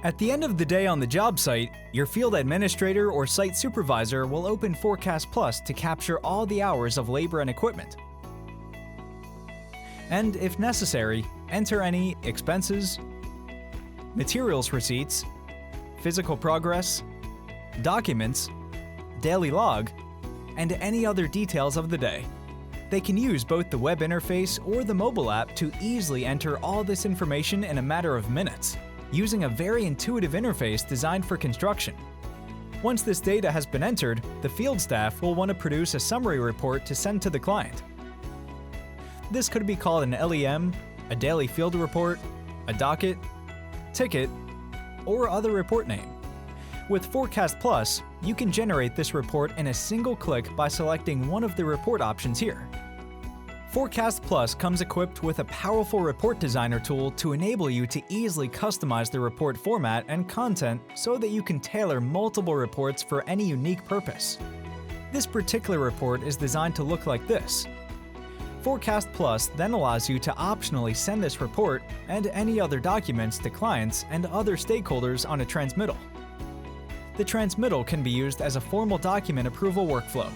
At the end of the day on the job site, your field administrator or site supervisor will open 4castplus to capture all the hours of labor and equipment. And if necessary, enter any expenses, materials receipts, physical progress, documents, daily log, and any other details of the day. They can use both the web interface or the mobile app to easily enter all this information in a matter of minutes, using a very intuitive interface designed for construction. Once this data has been entered, the field staff will want to produce a summary report to send to the client. This could be called an LEM, a daily field report, a docket, ticket, or other report name. With 4castplus, you can generate this report in a single click by selecting one of the report options here. 4castplus comes equipped with a powerful report designer tool to enable you to easily customize the report format and content so that you can tailor multiple reports for any unique purpose. This particular report is designed to look like this. 4castplus then allows you to optionally send this report and any other documents to clients and other stakeholders on a transmittal. The transmittal can be used as a formal document approval workflow,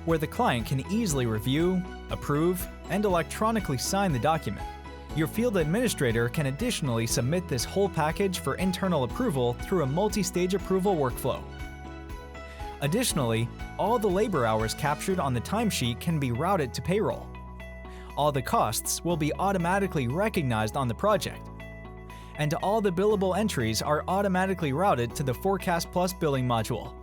where the client can easily review, approve, and electronically sign the document. Your field administrator can additionally submit this whole package for internal approval through a multi-stage approval workflow. Additionally, all the labor hours captured on the timesheet can be routed to Payroll. All the costs will be automatically recognized on the project, and all the billable entries are automatically routed to the 4castplus billing module.